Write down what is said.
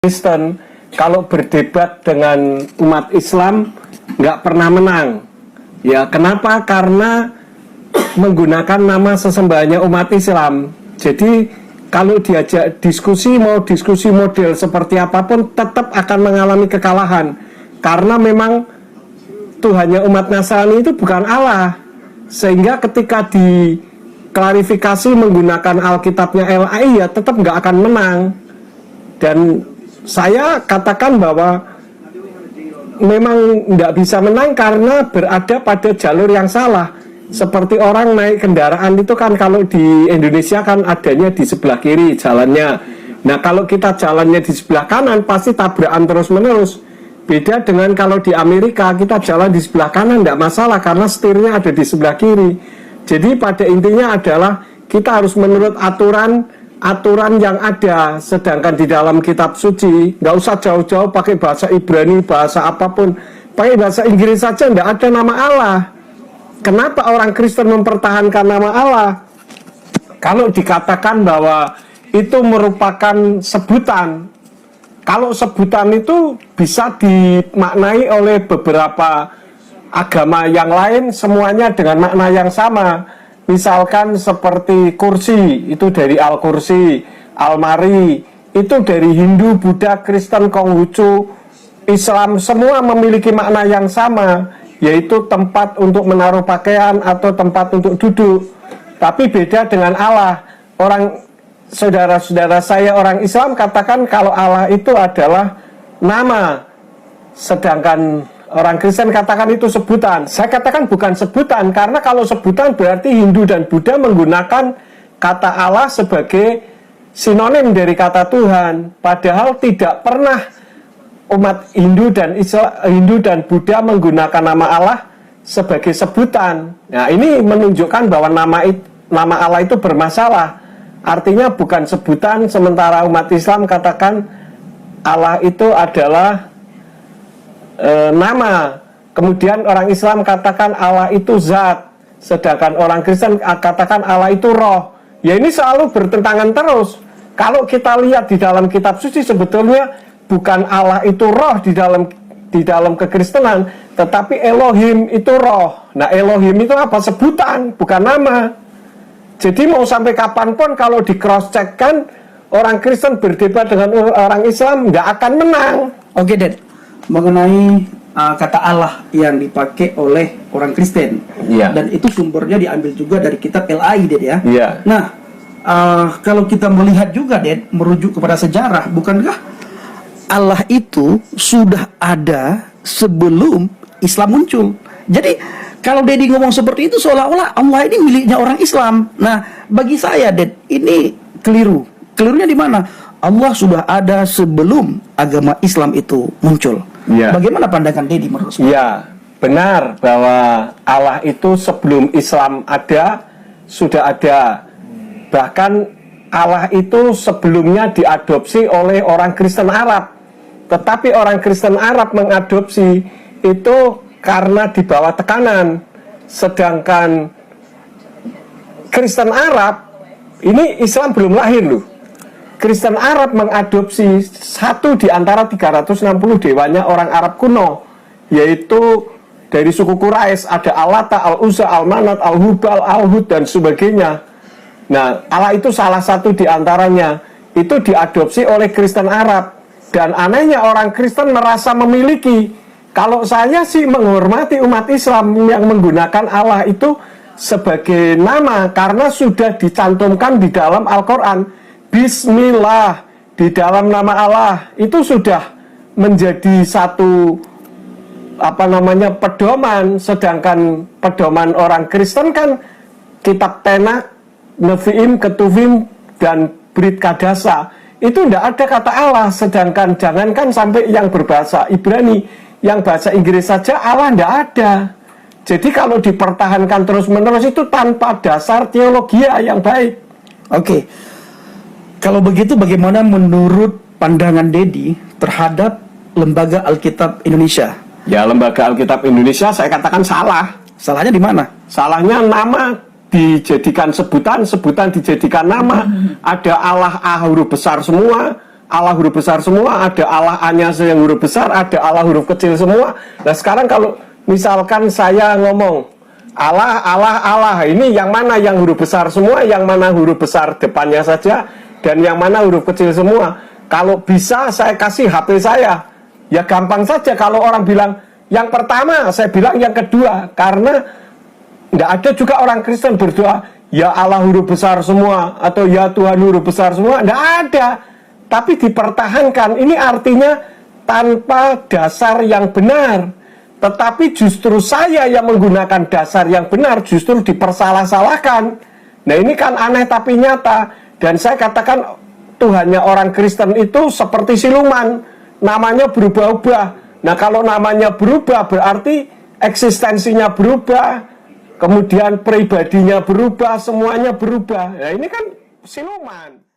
Kristen kalau berdebat dengan umat Islam nggak pernah menang. Ya kenapa? Karena menggunakan nama sesembahannya umat Islam. Jadi kalau diajak diskusi, mau diskusi model seperti apapun, tetap akan mengalami kekalahan. Karena memang Tuhannya umat Nasrani itu bukan Allah. Sehingga ketika diklarifikasi menggunakan Alkitabnya LAI, ya tetap nggak akan menang. Dan saya katakan bahwa memang tidak bisa menang karena berada pada jalur yang salah. Seperti orang naik kendaraan itu kan, kalau di Indonesia kan adanya di sebelah kiri jalannya. Nah kalau kita jalannya di sebelah kanan pasti tabrakan terus menerus. Beda dengan kalau di Amerika kita jalan di sebelah kanan tidak masalah karena setirnya ada di sebelah kiri. Jadi pada intinya adalah kita harus menurut aturan yang ada. Sedangkan di dalam kitab suci nggak usah jauh-jauh pakai bahasa Ibrani, bahasa apapun, pakai bahasa Inggris saja nggak ada nama Allah. Kenapa orang Kristen mempertahankan nama Allah? Kalau dikatakan bahwa itu merupakan sebutan, kalau sebutan itu bisa dimaknai oleh beberapa agama yang lain semuanya dengan makna yang sama. Misalkan seperti kursi, itu dari Al-Kursi, Almari, itu dari Hindu, Buddha, Kristen, Konghucu, Islam, semua memiliki makna yang sama, yaitu tempat untuk menaruh pakaian atau tempat untuk duduk. Tapi beda dengan Allah. Saudara-saudara saya orang Islam katakan kalau Allah itu adalah nama, sedangkan orang Kristen katakan itu sebutan. Saya katakan bukan sebutan, karena kalau sebutan berarti Hindu dan Buddha menggunakan kata Allah sebagai sinonim dari kata Tuhan. Padahal tidak pernah umat Hindu dan Buddha menggunakan nama Allah sebagai sebutan. Nah ini menunjukkan bahwa nama Allah itu bermasalah. Artinya bukan sebutan, sementara umat Islam katakan Allah itu adalah nama. Kemudian orang Islam katakan Allah itu zat, sedangkan orang Kristen katakan Allah itu roh. Ya ini selalu bertentangan terus. Kalau kita lihat di dalam kitab suci, sebetulnya bukan Allah itu roh di dalam kekristenan, tetapi Elohim itu roh. Nah Elohim itu apa? Sebutan, bukan nama. Jadi mau sampai kapanpun kalau di cross check kan, orang Kristen berdebat dengan orang Islam nggak akan menang. Oke, Dad. Mengenai kata Allah yang dipakai oleh orang Kristen, dan itu sumbernya diambil juga dari kitab LAI, Dad ya. Nah, kalau kita melihat juga, Dad, merujuk kepada sejarah, bukankah Allah itu sudah ada sebelum Islam muncul? Jadi kalau Dedi ngomong seperti itu seolah-olah Allah ini miliknya orang Islam. Nah, bagi saya, Dad, ini keliru. Kelirunya di mana? Allah sudah ada sebelum agama Islam itu muncul. Bagaimana pandangan Dedi menurut saya? Ya, benar bahwa Allah itu sebelum Islam ada, sudah ada. Bahkan Allah itu sebelumnya diadopsi oleh orang Kristen Arab. Tetapi orang Kristen Arab mengadopsi itu karena di bawah tekanan. Sedangkan Kristen Arab, ini Islam belum lahir loh. Kristen Arab mengadopsi satu di antara 360 dewanya orang Arab kuno, yaitu dari suku Quraisy, ada Al-Lata, Al-Uzza, Al-Manat, Al-Hubal, Al-Hud, dan sebagainya. Nah, Allah itu salah satu di antaranya. Itu diadopsi oleh Kristen Arab. Dan anehnya orang Kristen merasa memiliki. Kalau saya sih menghormati umat Islam yang menggunakan Allah itu sebagai nama, karena sudah dicantumkan di dalam Al-Quran. Bismillah di dalam nama Allah itu sudah menjadi satu pedoman. Sedangkan pedoman orang Kristen kan kitab Tenak, Nevi'im, Ketuvim, dan Brit Kadasa. Itu tidak ada kata Allah. Sedangkan jangankan sampai yang berbahasa Ibrani, yang bahasa Inggris saja Allah tidak ada. Jadi kalau dipertahankan terus-menerus itu tanpa dasar teologi yang baik. Oke. Kalau begitu bagaimana menurut pandangan Dedi terhadap Lembaga Alkitab Indonesia? Ya, Lembaga Alkitab Indonesia saya katakan salah. Salahnya di mana? Salahnya nama dijadikan sebutan, sebutan dijadikan nama. Ada Allah A huruf besar semua, Allah huruf besar semua, ada Allah Anyase yang huruf besar, ada Allah huruf kecil semua. Nah sekarang kalau misalkan saya ngomong Allah, Allah, Allah, ini yang mana yang huruf besar semua, yang mana huruf besar depannya saja, dan yang mana huruf kecil semua. Kalau bisa saya kasih HP saya, ya gampang saja. Kalau orang bilang yang pertama, saya bilang yang kedua. Karena nggak ada juga orang Kristen berdoa, ya Allah huruf besar semua, atau ya Tuhan huruf besar semua. Nggak ada. Tapi dipertahankan. Ini artinya tanpa dasar yang benar. Tetapi justru saya yang menggunakan dasar yang benar justru dipersalah-salahkan. Nah ini kan aneh tapi nyata. Dan saya katakan Tuhannya orang Kristen itu seperti siluman. Namanya berubah-ubah. Nah kalau namanya berubah berarti eksistensinya berubah. Kemudian pribadinya berubah, semuanya berubah. Nah ini kan siluman.